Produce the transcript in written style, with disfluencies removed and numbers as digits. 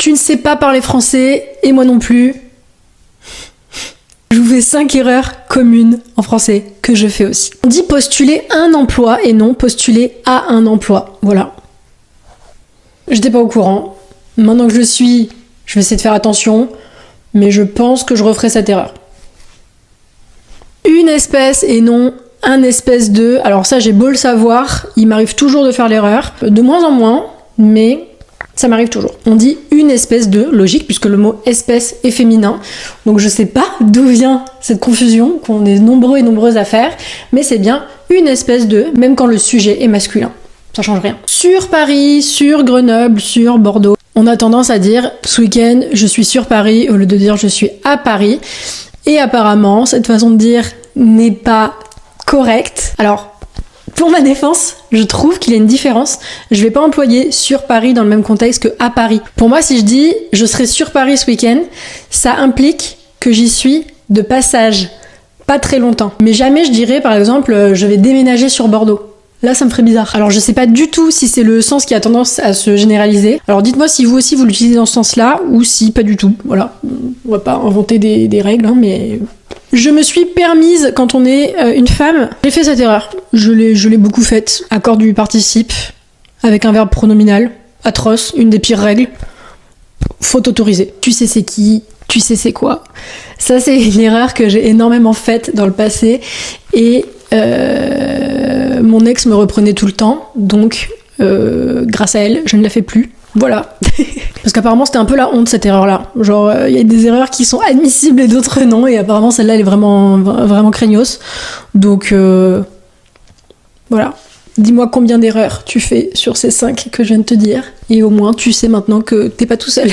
Tu ne sais pas parler français, et moi non plus. Je vous fais 5 erreurs communes en français que je fais aussi. On dit postuler un emploi et non postuler à un emploi. Voilà. J'étais pas au courant. Maintenant que je le suis, je vais essayer de faire attention, mais je pense que je referai cette erreur. Une espèce et non un espèce de... Alors ça, j'ai beau le savoir, il m'arrive toujours de faire l'erreur. De moins en moins, mais ça m'arrive toujours. On dit une espèce de, logique, puisque le mot espèce est féminin. Donc je sais pas d'où vient cette confusion, qu'on est nombreux et nombreuses à faire, mais c'est bien une espèce de, même quand le sujet est masculin. Ça change rien. Sur Paris, sur Grenoble, sur Bordeaux, on a tendance à dire ce week-end je suis sur Paris au lieu de dire je suis à Paris. Et apparemment, cette façon de dire n'est pas correcte. Alors, pour ma défense, je trouve qu'il y a une différence. Je vais pas employer sur Paris dans le même contexte que à Paris. Pour moi, si je dis je serai sur Paris ce week-end, ça implique que j'y suis de passage, pas très longtemps. Mais jamais je dirais par exemple je vais déménager sur Bordeaux. Là, ça me ferait bizarre. Alors, je sais pas du tout si c'est le sens qui a tendance à se généraliser. Alors, dites-moi si vous aussi vous l'utilisez dans ce sens-là ou si pas du tout. Voilà. On va pas inventer des règles, hein, mais... Je me suis permise, quand on est une femme, j'ai fait cette erreur. Je l'ai beaucoup faite. Accord du participe, avec un verbe pronominal. Atroce, une des pires règles. Faut autoriser. Tu sais c'est qui, tu sais c'est quoi. Ça, c'est une erreur que j'ai énormément faite dans le passé. Et mon ex me reprenait tout le temps. Donc, grâce à elle, je ne la fais plus. Voilà. Parce qu'apparemment c'était un peu la honte cette erreur-là. Genre il y a des erreurs qui sont admissibles et d'autres non, et apparemment celle-là elle est vraiment craignos. Donc voilà. Dis-moi combien d'erreurs tu fais sur ces 5 que je viens de te dire, et au moins tu sais maintenant que t'es pas tout seul.